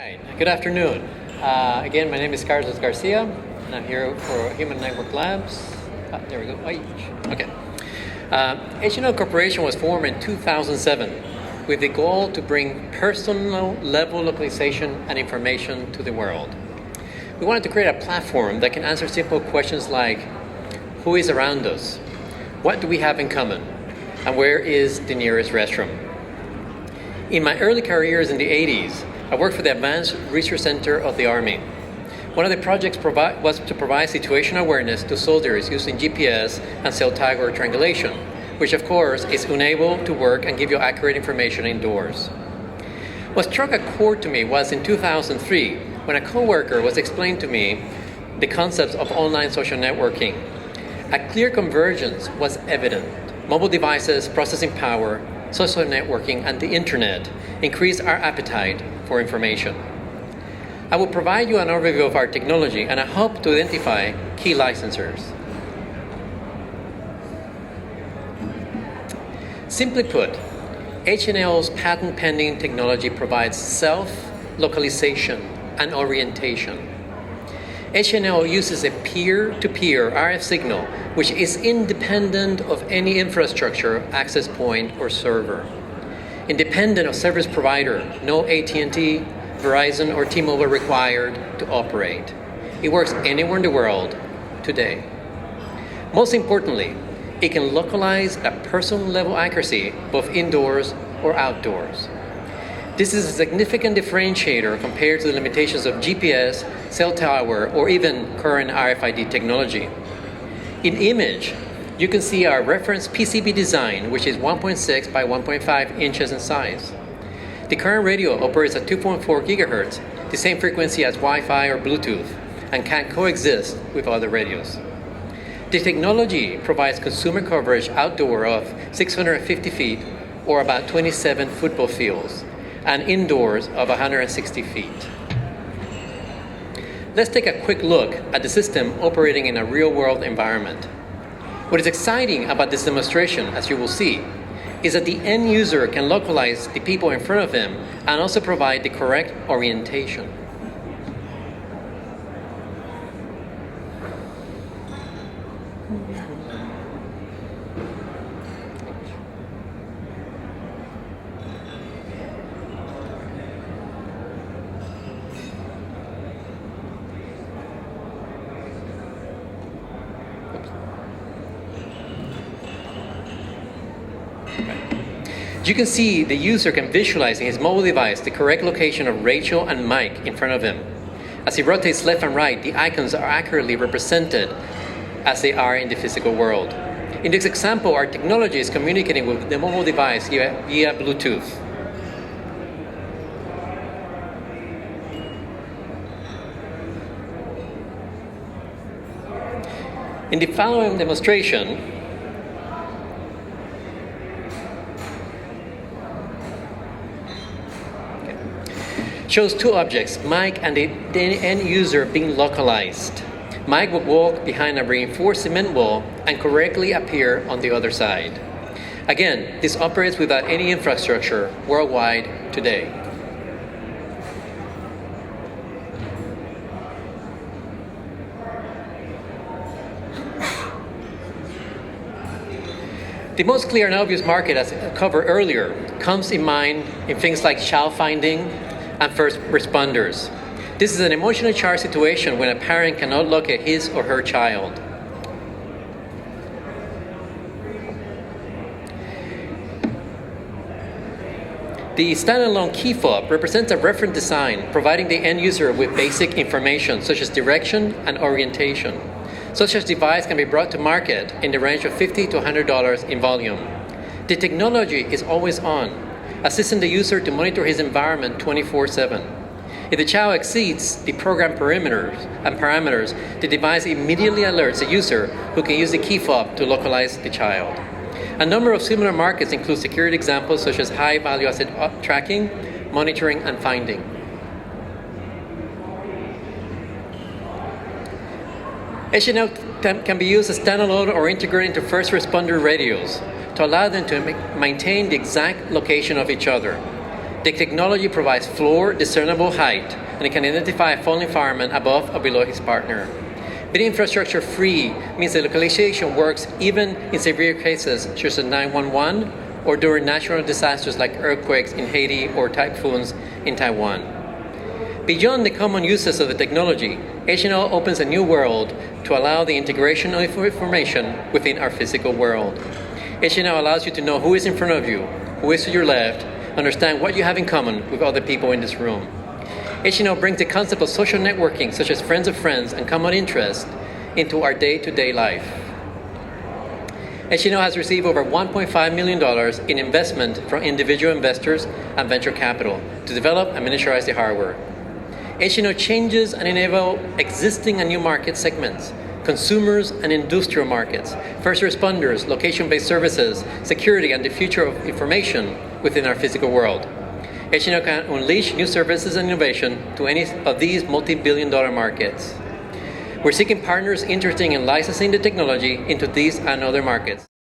right, good afternoon. Again, my name is Carlos Garcia, and I'm here for Human Network Labs. There we go. Okay. H&L Corporation was formed in 2007 with the goal to bring personal level localization and information to the world. We wanted to create a platform that can answer simple questions like, who is around us? What do we have in common? And where is the nearest restroom? In my early careers in the 80s, I worked for the Advanced Research Center of the Army. One of the projects was to provide situational awareness to soldiers using GPS and cell tower triangulation, which of course is unable to work and give you accurate information indoors. What struck a chord to me was in 2003, when a coworker was explaining to me the concepts of online social networking. A clear convergence was evident. Mobile devices, processing power, social networking, and the internet increased our appetite for information. I will provide you an overview of our technology, and I hope to identify key licensors. Simply put, H&L's patent-pending technology provides self-localization and orientation. H&L uses a peer-to-peer RF signal, which is independent of any infrastructure, access point, or server. Independent of service provider, no AT&T, Verizon, or T-Mobile required to operate. It works anywhere in the world today. Most importantly, it can localize at personal level accuracy, both indoors or outdoors. This is a significant differentiator compared to the limitations of GPS, cell tower, or even current RFID technology. In image, you can see our reference PCB design, which is 1.6 by 1.5 inches in size. The current radio operates at 2.4 gigahertz, the same frequency as Wi-Fi or Bluetooth, and can coexist with other radios. The technology provides consumer coverage outdoor of 650 feet, or about 27 football fields, and indoors of 160 feet. Let's take a quick look at the system operating in a real-world environment. What is exciting about this demonstration, as you will see, is that the end user can localize the people in front of them and also provide the correct orientation. You can see the user can visualize in his mobile device the correct location of Rachel and Mike in front of him. As he rotates left and right, the icons are accurately represented as they are in the physical world. In this example, our technology is communicating with the mobile device via Bluetooth. In the following demonstration, shows two objects, Mike and the end user being localized. Mike will walk behind a reinforced cement wall and correctly appear on the other side. Again, this operates without any infrastructure worldwide today. The most clear and obvious market, as covered earlier, comes in mind in things like child finding and first responders. This is an emotionally charged situation when a parent cannot locate his or her child. The standalone key fob represents a reference design, providing the end user with basic information such as direction and orientation. Such a device can be brought to market in the range of $50 to $100 in volume. The technology is always on, assisting the user to monitor his environment 24/7. If the child exceeds the program parameters, the device immediately alerts the user, who can use the key fob to localize the child. A number of similar markets include security examples such as high-value asset tracking, monitoring, and finding. H&L can be used as standalone or integrated into first responder radios to allow them to maintain the exact location of each other. The technology provides floor discernible height, and it can identify a falling fireman above or below his partner. Being infrastructure free means the localization works even in severe cases such as 911 or during natural disasters like earthquakes in Haiti or typhoons in Taiwan. Beyond the common uses of the technology, HNL opens a new world to allow the integration of information within our physical world. HNL allows you to know who is in front of you, who is to your left, understand what you have in common with other people in this room. HNL brings the concept of social networking, such as friends of friends and common interests, into our day-to-day life. HNL has received over $1.5 million in investment from individual investors and venture capital to develop and miniaturize the hardware. HNL changes and enables existing and new market segments, consumers and industrial markets, first responders, location-based services, security, and the future of information within our physical world. HNL can unleash new services and innovation to any of these multi-billion-dollar markets. We're seeking partners interested in licensing the technology into these and other markets.